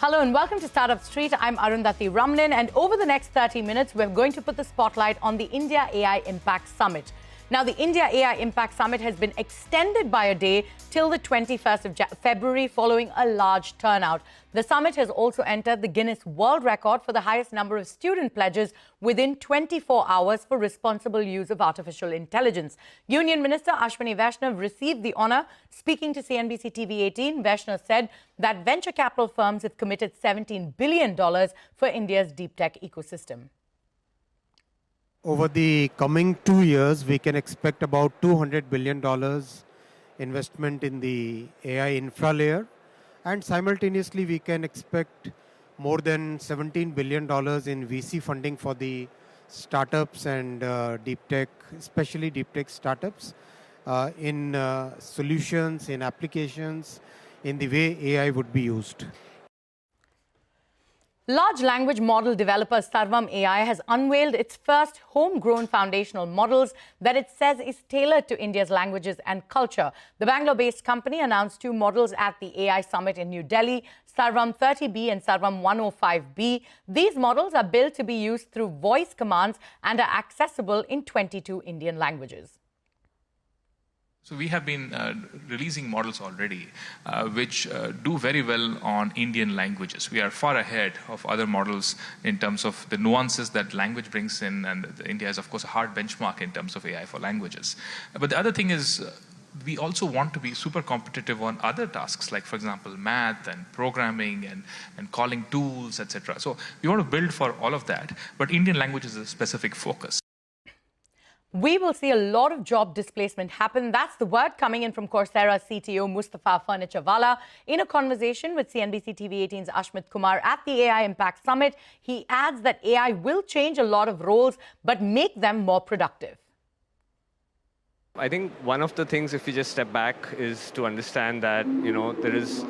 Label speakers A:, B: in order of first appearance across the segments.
A: Hello and welcome to Startup Street. I'm Arundhati Ramlin, and over the next 30 minutes, we're going to put the spotlight on the India AI Impact Summit. Now, the India AI Impact Summit has been extended by a day till the 21st of February following a large turnout. The summit has also entered the Guinness World Record for the highest number of student pledges within 24 hours for responsible use of artificial intelligence. Union Minister Ashwini Vaishnav received the honour. Speaking to CNBC-TV18, Vaishnav said that venture capital firms have committed $17 billion for India's deep tech ecosystem.
B: Over the coming 2 years, we can expect about $200 billion investment in the AI infra layer. And simultaneously, we can expect more than $17 billion in VC funding for the startups and deep tech, especially deep tech startups, in solutions, in applications, in the way AI would be used.
A: Large language model developer Sarvam AI has unveiled its first homegrown foundational models that it says is tailored to India's languages and culture. The Bangalore-based company announced two models at the AI Summit in New Delhi, Sarvam 30B and Sarvam 105B. These models are built to be used through voice commands and are accessible in 22 Indian languages.
C: So we have been releasing models already, which do very well on Indian languages. We are far ahead of other models in terms of the nuances that language brings in, and India is, of course, a hard benchmark in terms of AI for languages. But the other thing is, we also want to be super competitive on other tasks, like, for example, math and programming and calling tools, etc. So we want to build for all of that, but Indian language is a specific focus.
A: We will see a lot of job displacement happen. That's the word coming in from Coursera CTO Mustafa Furniturewala. In a conversation with CNBC-TV18's Ashmit Kumar at the AI Impact Summit, he adds that AI will change a lot of roles, but make them more productive.
D: I think one of the things, if you just step back, is to understand that, there is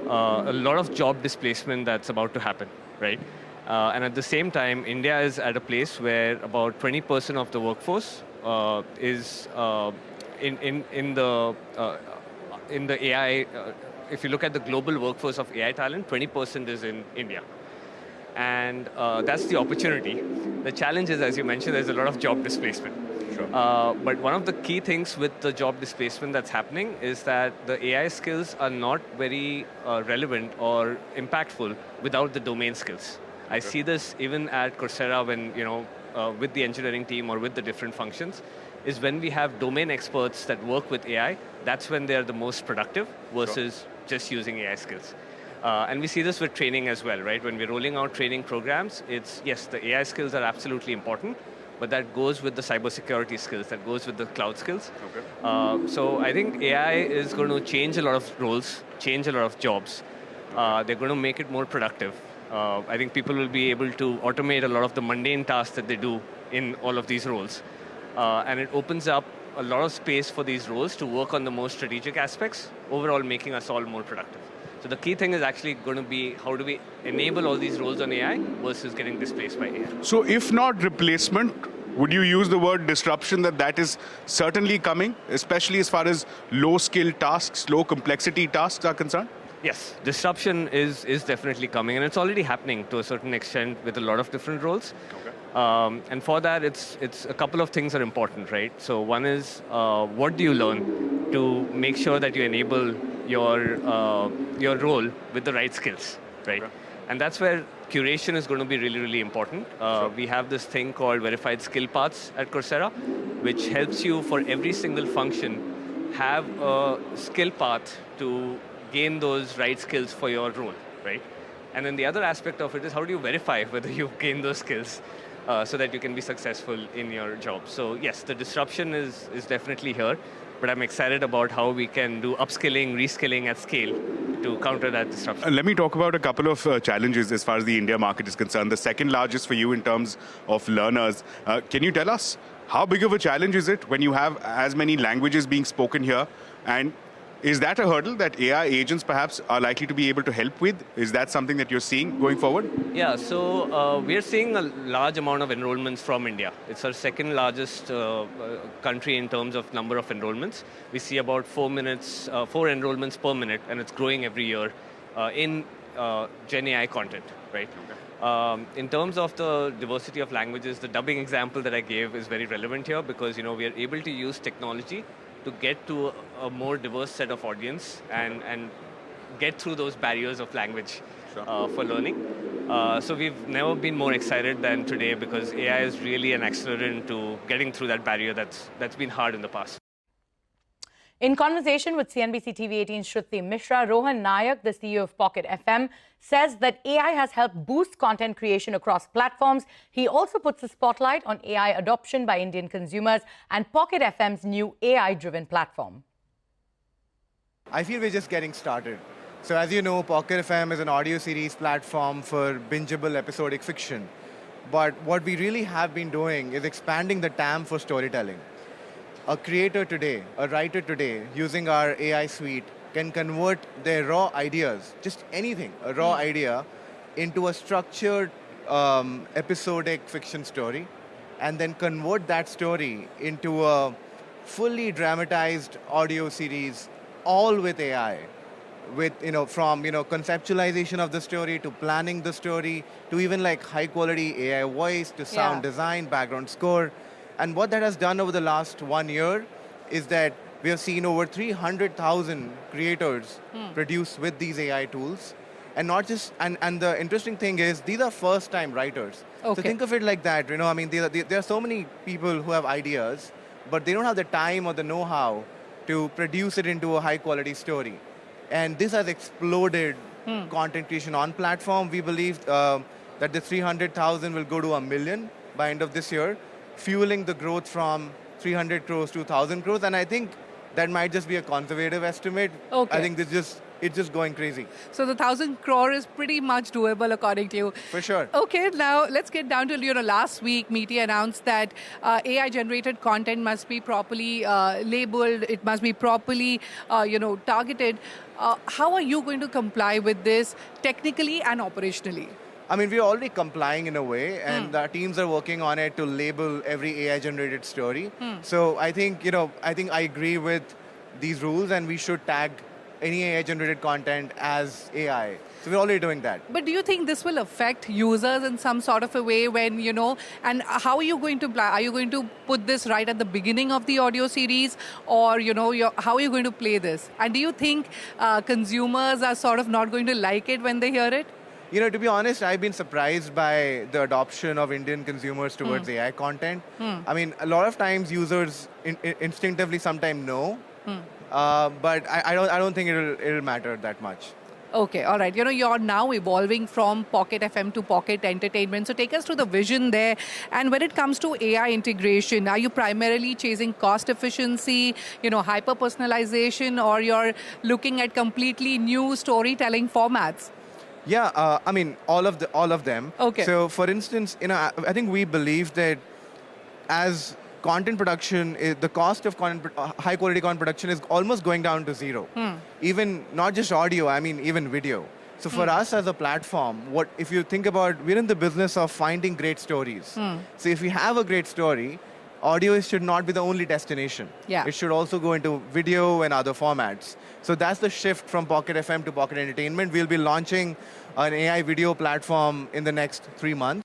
D: a lot of job displacement that's about to happen, right? And at the same time, India is at a place where about 20% of the workforce is in the AI. If you look at the global workforce of AI talent, 20% is in India. And that's the opportunity. The challenge is, as you mentioned, there's a lot of job displacement. Sure. But one of the key things with the job displacement that's happening is that the AI skills are not very relevant or impactful without the domain skills. I see this even at Coursera when, with the engineering team or with the different functions, is when we have domain experts that work with AI, that's when they're the most productive versus just using AI skills. And we see this with training as well, right? When we're rolling out training programs, yes, the AI skills are absolutely important, but that goes with the cybersecurity skills, that goes with the cloud skills. Okay. So I think AI is going to change a lot of roles, change a lot of jobs. They're going to make it more productive. I think people will be able to automate a lot of the mundane tasks that they do in all of these roles. And it opens up a lot of space for these roles to work on the more strategic aspects, overall making us all more productive. So the key thing is actually going to be how do we enable all these roles on AI versus getting displaced by AI.
E: So if not replacement, would you use the word disruption, that is certainly coming, especially as far as low-skill tasks, low-complexity tasks are concerned?
D: Yes, disruption is definitely coming, and it's already happening to a certain extent with a lot of different roles. Okay. And for that, it's a couple of things are important, right? So one is, what do you learn to make sure that you enable your role with the right skills, right? Okay. And that's where curation is going to be really, really important. Sure. We have this thing called verified skill paths at Coursera, which helps you for every single function have a skill path to gain those right skills for your role, right? And then the other aspect of it is how do you verify whether you've gained those skills so that you can be successful in your job. So yes, the disruption is definitely here, but I'm excited about how we can do upskilling, reskilling at scale to counter that disruption.
E: Let me talk about a couple of challenges as far as the India market is concerned. The second largest for you in terms of learners. Can you tell us how big of a challenge is it when you have as many languages being spoken here? And is that a hurdle that AI agents perhaps are likely to be able to help with? Is that something that you're seeing going forward?
D: Yeah, so we're seeing a large amount of enrollments from India. It's our second largest country in terms of number of enrollments. We see about 4 enrollments per minute, and it's growing every year in Gen AI content, right? In terms of the diversity of languages, the dubbing example that I gave is very relevant here because we are able to use technology to get to a more diverse set of audience and get through those barriers of language for learning. So we've never been more excited than today because AI is really an accelerant to getting through that barrier that's been hard in the past.
A: In conversation with CNBC-TV18's Shruti Mishra, Rohan Nayak, the CEO of Pocket FM, says that AI has helped boost content creation across platforms. He also puts the spotlight on AI adoption by Indian consumers and Pocket FM's new AI-driven platform.
F: I feel we're just getting started. So as you know, Pocket FM is an audio series platform for bingeable episodic fiction. But what we really have been doing is expanding the TAM for storytelling. A creator today, a writer today, using our AI suite, can convert their raw ideas, just anything, a raw idea, into a structured episodic fiction story, and then convert that story into a fully dramatized audio series, all with AI. With, from, conceptualization of the story to planning the story to even like high quality AI voice to sound design, background score. And what that has done over the last 1 year is that we have seen over 300,000 creators produce with these AI tools. And not just, and the interesting thing is, these are first-time writers. Okay. So think of it like that, there are so many people who have ideas, but they don't have the time or the know-how to produce it into a high-quality story. And this has exploded content creation on platform. We believe that the 300,000 will go to 1 million by end of this year, fueling the growth from 300 crores to 1,000 crores. And I think that might just be a conservative estimate. Okay. I think it's just going crazy.
G: So the 1,000 crore is pretty much doable according to you.
F: For sure.
G: Okay, now let's get down to, last week, Meteor announced that AI-generated content must be properly labeled, it must be properly, targeted. How are you going to comply with this technically and operationally?
F: I mean, we're already complying in a way, and our teams are working on it to label every AI-generated story. So I think, I agree with these rules, and we should tag any AI-generated content as AI. So we're already doing that.
G: But do you think this will affect users in some sort of a way when, and how are you going to, are you going to put this right at the beginning of the audio series, or, how are you going to play this? And do you think consumers are sort of not going to like it when they hear it?
F: To be honest, I've been surprised by the adoption of Indian consumers towards AI content. I mean, a lot of times users instinctively sometimes know, but I don't think it'll matter that much.
G: Okay, all right. You're now evolving from Pocket FM to Pocket Entertainment. So take us through the vision there. And when it comes to AI integration, are you primarily chasing cost efficiency, hyper-personalization, or you're looking at completely new storytelling formats?
F: Yeah, I mean, all of them.
G: Okay.
F: So, for instance, I think we believe that as content production, the cost of high quality content production is almost going down to zero. Even not just audio, I mean, even video. So for us as a platform, if you think about, we're in the business of finding great stories. So if we have a great story, audio should not be the only destination.
G: Yeah.
F: It should also go into video and other formats. So that's the shift from Pocket FM to Pocket Entertainment. We'll be launching an AI video platform in the next 3 months.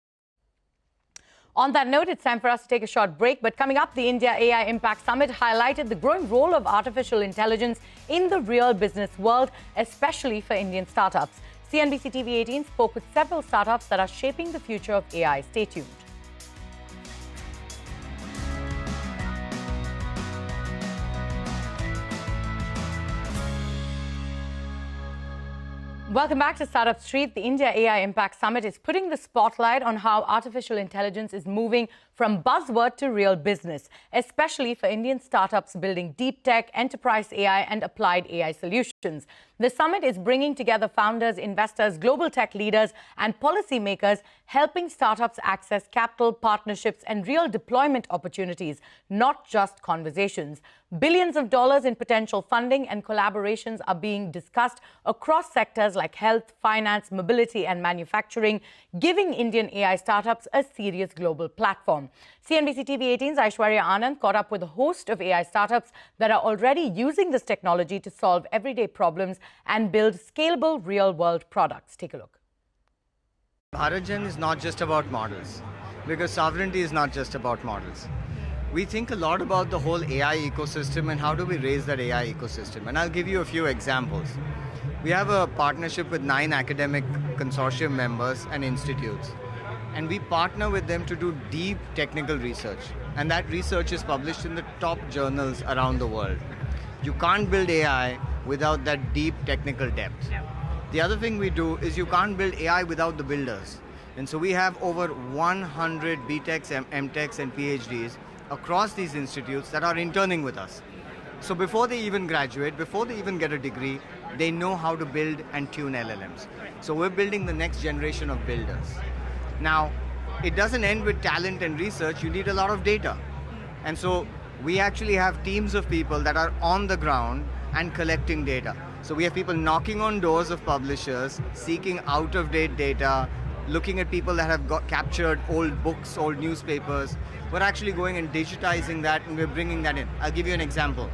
A: On that note, it's time for us to take a short break. But coming up, the India AI Impact Summit highlighted the growing role of artificial intelligence in the real business world, especially for Indian startups. CNBC-TV18 spoke with several startups that are shaping the future of AI. Stay tuned. Welcome back to Startup Street. The India AI Impact Summit is putting the spotlight on how artificial intelligence is moving from buzzword to real business, especially for Indian startups building deep tech, enterprise AI, and applied AI solutions. The summit is bringing together founders, investors, global tech leaders, and policymakers, helping startups access capital, partnerships, and real deployment opportunities, not just conversations. Billions of dollars in potential funding and collaborations are being discussed across sectors like health, finance, mobility, and manufacturing, giving Indian AI startups a serious global platform. platform. CNBC TV18's Aishwarya Anand caught up with a host of AI startups that are already using this technology to solve everyday problems and build scalable real-world products. Take a look.
H: BharatGen is not just about models, because sovereignty is not just about models. We think a lot about the whole AI ecosystem and how do we raise that AI ecosystem. And I'll give you a few examples. We have a partnership with 9 academic consortium members and institutes. And we partner with them to do deep technical research. And that research is published in the top journals around the world. You can't build AI without that deep technical depth. The other thing we do is you can't build AI without the builders. And so we have over 100 BTechs, MTechs, and PhDs across these institutes that are interning with us. So before they even graduate, before they even get a degree, they know how to build and tune LLMs. So we're building the next generation of builders. Now, it doesn't end with talent and research, you need a lot of data. And so we actually have teams of people that are on the ground and collecting data. So we have people knocking on doors of publishers, seeking out-of-date data, looking at people that have captured old books, old newspapers. We're actually going and digitizing that, and we're bringing that in. I'll give you an example.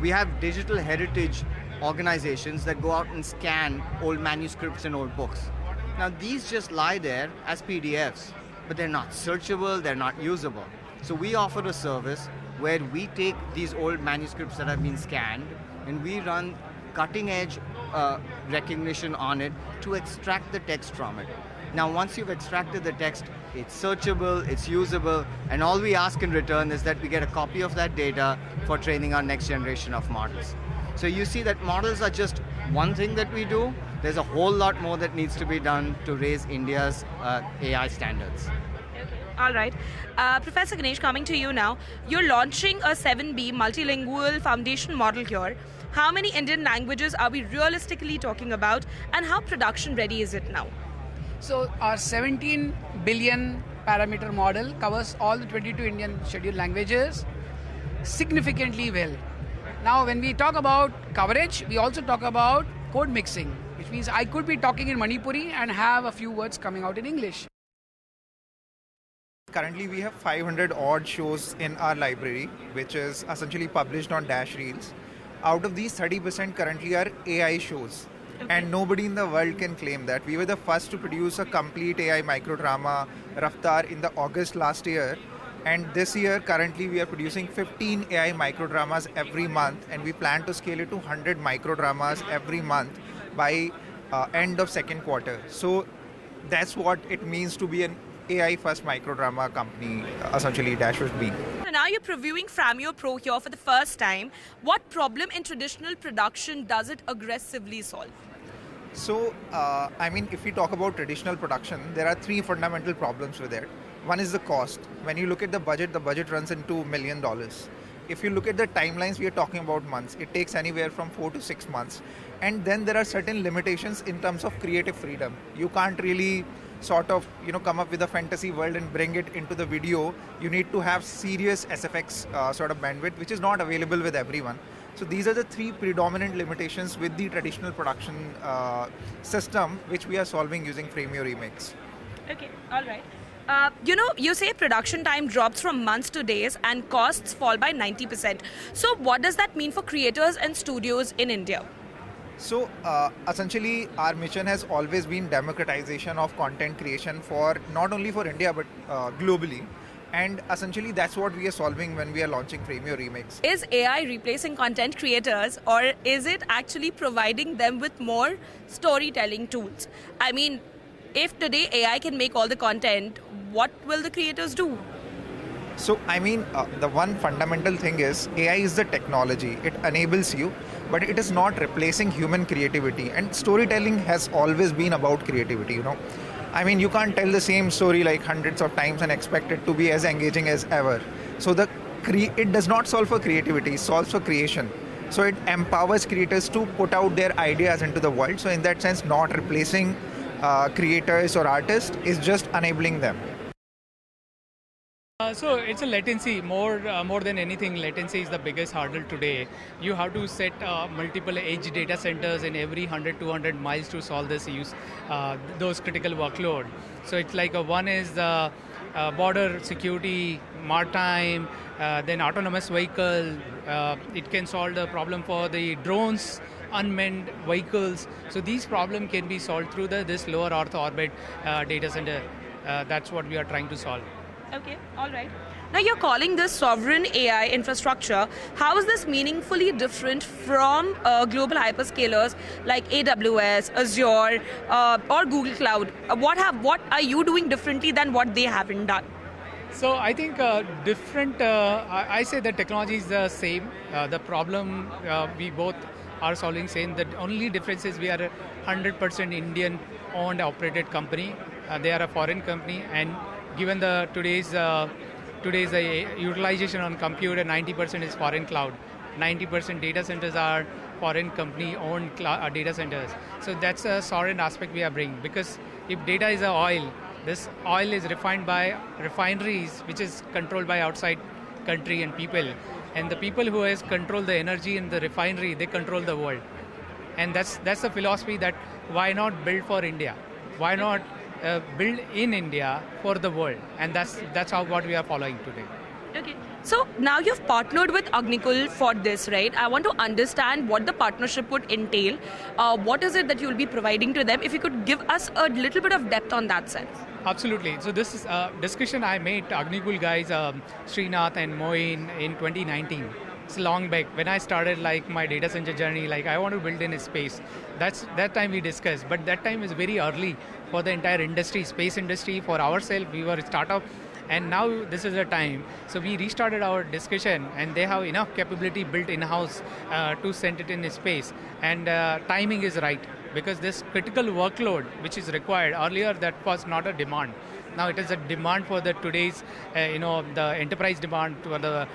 H: We have digital heritage organizations that go out and scan old manuscripts and old books. Now these just lie there as PDFs, but they're not searchable, they're not usable. So we offer a service where we take these old manuscripts that have been scanned and we run cutting edge recognition on it to extract the text from it. Now once you've extracted the text, it's searchable, it's usable, and all we ask in return is that we get a copy of that data for training our next generation of models. So you see that models are just one thing that we do. There's a whole lot more that needs to be done to raise India's AI standards.
I: All right. Professor Ganesh, coming to you now. You're launching a 7B multilingual foundation model here. How many Indian languages are we realistically talking about, and how production ready is it now?
J: So our 17 billion parameter model covers all the 22 Indian scheduled languages significantly well. Now when we talk about coverage, we also talk about code mixing, which means I could be talking in Manipuri and have a few words coming out in English.
K: Currently we have 500 odd shows in our library, which is essentially published on Dash Reels. Out of these, 30% currently are AI shows. Okay. And nobody in the world can claim that. We were the first to produce a complete AI microdrama, Raftar, in the August last year. And this year, currently, we are producing 15 AI microdramas every month, and we plan to scale it to 100 microdramas every month by end of second quarter. So that's what it means to be an AI-first microdrama company, essentially Dash was being.
I: Now you're previewing Framio Pro here for the first time. What problem in traditional production does it aggressively solve?
K: So, I mean, if we talk about traditional production, there are 3 fundamental problems with it. One is the cost. When you look at the budget runs into $1 million. If you look at the timelines, we are talking about months. It takes anywhere from 4 to 6 months. And then there are certain limitations in terms of creative freedom. You can't really sort of, come up with a fantasy world and bring it into the video. You need to have serious SFX sort of bandwidth, which is not available with everyone. So these are the 3 predominant limitations with the traditional production system, which we are solving using Framio Remix.
I: Okay, all right. You say production time drops from months to days and costs fall by 90%. So what does that mean for creators and studios in India?
K: So essentially our mission has always been democratization of content creation for not only for India but globally. And essentially that's what we are solving when we are launching Framio Remix.
I: Is AI replacing content creators, or is it actually providing them with more storytelling tools? I mean, if today AI can make all the content, what will the creators do?
K: So, I mean, the one fundamental thing is AI is the technology. It enables you, but it is not replacing human creativity. And storytelling has always been about creativity, I mean, you can't tell the same story like hundreds of times and expect it to be as engaging as ever. So it does not solve for creativity, it solves for creation. So it empowers creators to put out their ideas into the world. So in that sense, not replacing creators or artists is just enabling them.
L: So it's a latency, more than anything, latency is the biggest hurdle today. You have to set multiple edge data centers in every 100, 200 miles to solve this those critical workload. So it's like one is the border security, maritime, then autonomous vehicle. It can solve the problem for the drones, unmanned vehicles. So these problems can be solved through this lower Earth orbit data center. That's what we are trying to solve.
I: Okay, all right. Now you're calling this sovereign AI infrastructure. How is this meaningfully different from global hyperscalers like AWS, Azure, or Google Cloud? What are you doing differently than what they haven't done?
L: So I think different. I say the technology is the same. The problem we both are solving same. The only difference is we are a 100% Indian-owned, operated company. They are a foreign company, and given the today's utilization on computer, 90% is foreign cloud. 90% data centers are foreign company-owned data centers. So that's a sovereign aspect we are bringing. Because if data is oil, this oil is refined by refineries, which is controlled by outside country and people. And the people who has control the energy in the refinery, they control the world. And that's the philosophy that why not build for India? Why not build in India for the world? And that's how what we are following today.
I: Okay. So now you've partnered with Agnikul for this, right? I want to understand what the partnership would entail. What is it that you'll be providing to them? If you could give us a little bit of depth on that sense.
L: Absolutely. So this is a discussion I made Agnikul guys, Srinath and Moin in 2019. It's long back when I started like my data center journey. Like I want to build in a space. That time we discussed, but that time is very early for the entire industry, space industry. For ourselves, we were a startup. And now this is the time. So we restarted our discussion, and they have enough capability built in-house to send it in space. And timing is right, because this critical workload which is required, earlier that was not a demand. Now it is a demand for the today's, the enterprise demand, for the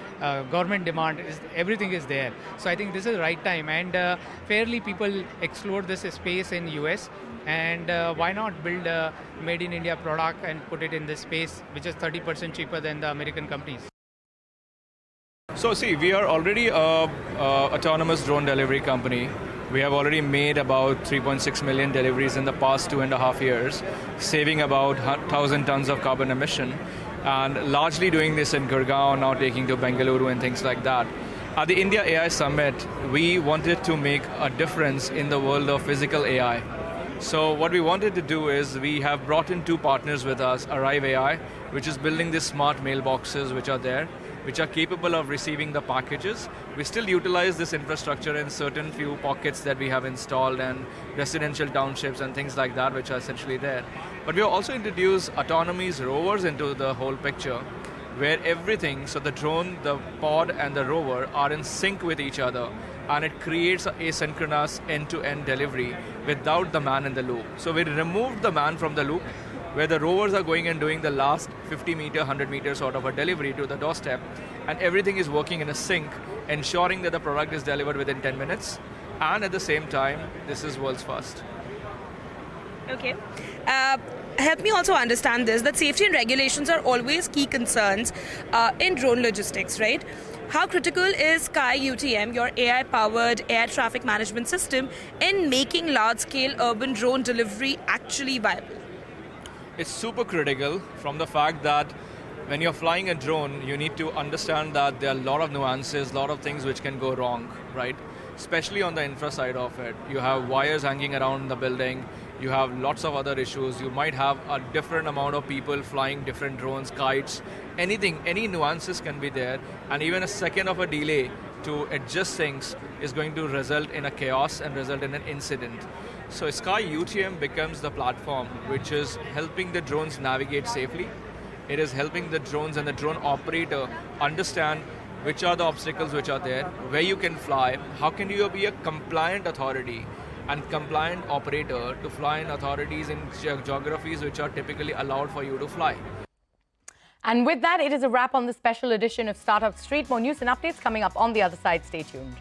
L: government demand, everything is there. So I think this is the right time, and fairly people explore this space in US, and why not build a made in India product and put it in this space, which is 30% cheaper than the American companies.
M: So see, we are already a autonomous drone delivery company. We have already made about 3.6 million deliveries in the past 2.5 years, saving about 1,000 tons of carbon emission, and largely doing this in Gurgaon, now taking to Bengaluru and things like that. At the India AI Summit, we wanted to make a difference in the world of physical AI. So what we wanted to do is we have brought in two partners with us, Arrive AI, which is building these smart mailboxes which are there, which are capable of receiving the packages. We still utilize this infrastructure in certain few pockets that we have installed and residential townships and things like that, which are essentially there. But we have also introduced autonomous rovers into the whole picture, where everything, so the drone, the pod, and the rover are in sync with each other, and it creates an asynchronous end-to-end delivery without the man in the loop. So we removed the man from the loop, where the rovers are going and doing the last 50 meter, 100 meter sort of a delivery to the doorstep, and everything is working in a sync, ensuring that the product is delivered within 10 minutes, and at the same time, this is world's first.
I: Okay. Help me also understand this, that safety and regulations are always key concerns in drone logistics, right? How critical is Sky UTM, your AI-powered air traffic management system, in making large-scale urban drone delivery actually viable?
M: It's super critical from the fact that when you're flying a drone, you need to understand that there are a lot of nuances, a lot of things which can go wrong, right? Especially on the infra side of it. You have wires hanging around the building, you have lots of other issues, you might have a different amount of people flying different drones, kites, anything, any nuances can be there, and even a second of a delay to adjust things is going to result in a chaos and result in an incident. So Sky UTM becomes the platform which is helping the drones navigate safely. It is helping the drones and the drone operator understand which are the obstacles which are there, where you can fly, how can you be a compliant authority and compliant operator to fly in authorities in geographies which are typically allowed for you to fly.
A: And with that, it is a wrap on this special edition of Startup Street. More news and updates coming up on the other side. Stay tuned.